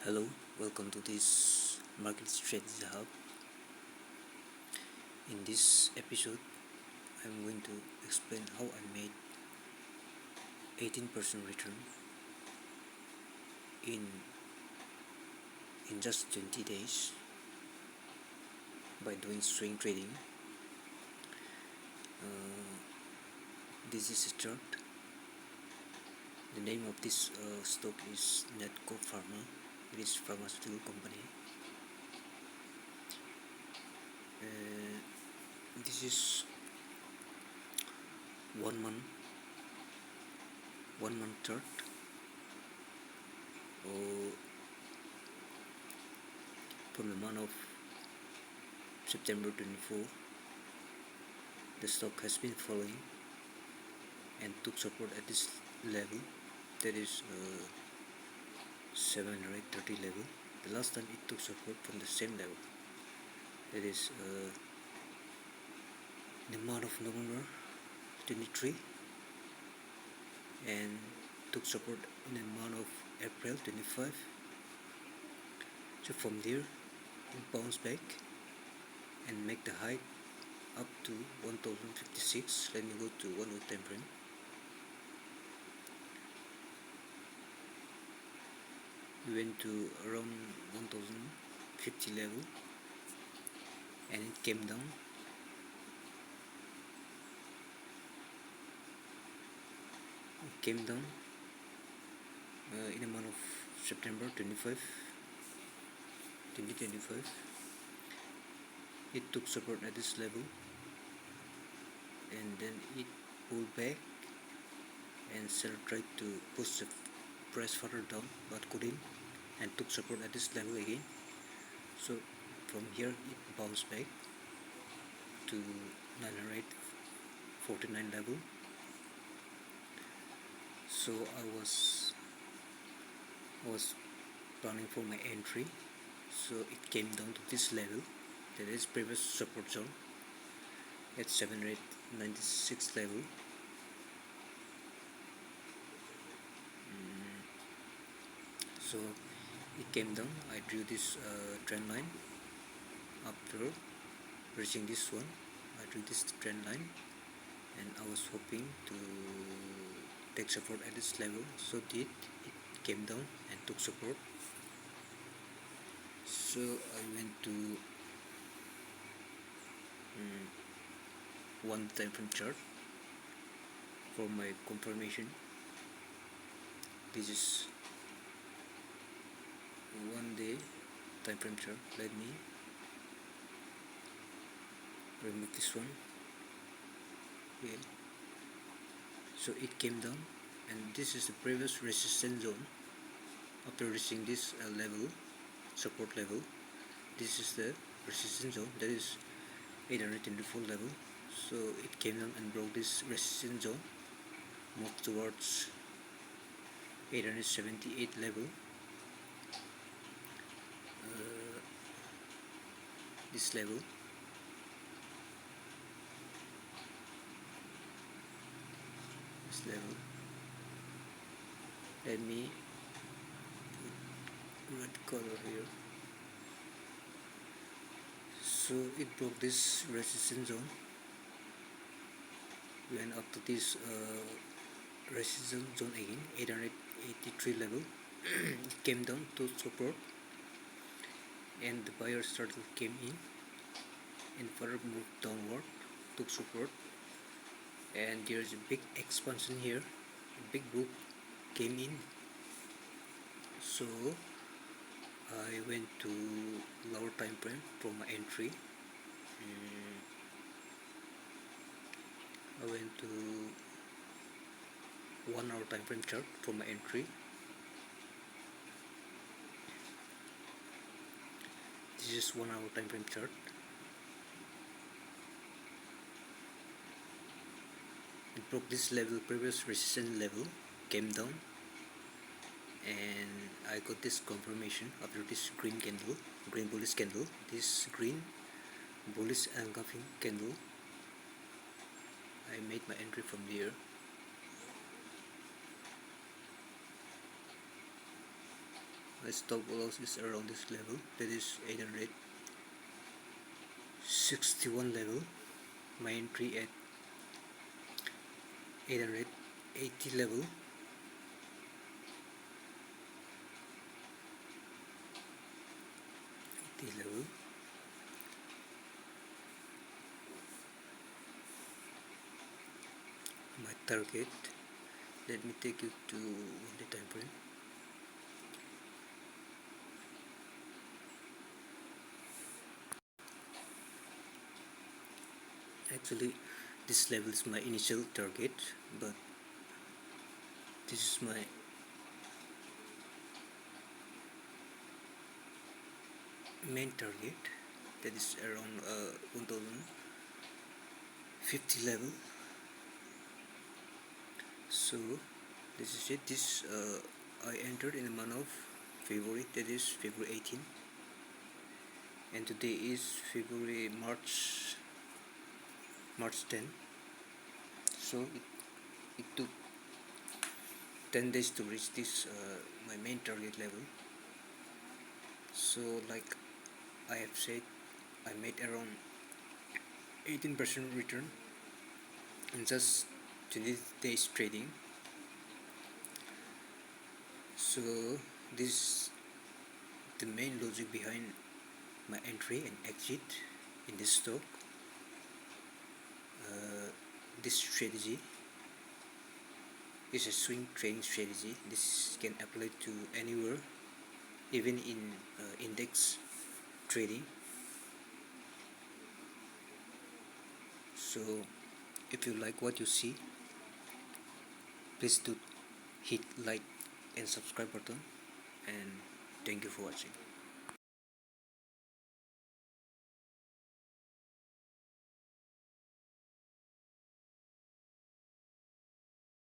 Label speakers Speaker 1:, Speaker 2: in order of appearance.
Speaker 1: Hello, welcome to this Market Strategy Hub. In this episode, I'm going to explain how I made 18% return in just 20 days by doing swing trading. This is a chart. The name of this stock is Natco Pharma. It is a pharmaceutical company. This is 1 month chart. From the month of September 24, the stock has been falling and took support at this level, that is 730 level. The last time it took support from the same level, that is in the month of November 23, and took support in the month of April 25. So from there it bounced back and make the height up to 1056. Let me go to 1 week time frame. We went to around 1050 level and it came down. In the month of September 25, 2025. It took support at this level and then it pulled back, and seller tried to push the price further down but couldn't, and took support at this level again. So from here it bounced back to 949 level. So I was planning for my entry. So it came down to this level, that is previous support zone at 796 level. So it came down. I drew this trend line. After reaching this one, I drew this trend line, and I was hoping to take support at this level. So it came down and took support. So I went to one time frame chart for my confirmation. This is 1 day time frame chart. Let me remove this one. Okay. So it came down, and this is the previous resistance zone. After reaching this level, support level, this is the resistance zone, that is 824 level. So it came down and broke this resistance zone, moved towards 878 level. This level. Let me put red color here. So it broke this resistance zone. We went up to this resistance zone again, 883 level. It came down to support, and the buyer started came in and further moved downward, took support, and there is a big expansion here. A big book came in. So I went to lower time frame for my entry. I went to 1 hour time frame chart for my entry. This is 1 hour time frame chart. It broke this level, previous resistance level, came down, and I got this confirmation after this green bullish candle, this green bullish engulfing candle. I made my entry from there. My stop loss is around this level, that is 861 level. My entry at 880 level. Level. My target, let me take you to the time frame. Actually, this level is my initial target, but this is my main target, that is around 1050 level. So this is it. This I entered in the month of February, that is February 18, and today is March 10. So it took 10 days to reach this my main target level. So like I have said, I made around 18% return in just 20 days trading. So this is the main logic behind my entry and exit in this stock. This strategy is a swing trading strategy. This can apply to anywhere, even in index trading. So if you like what you see, please do hit like and subscribe button, and thank you for watching.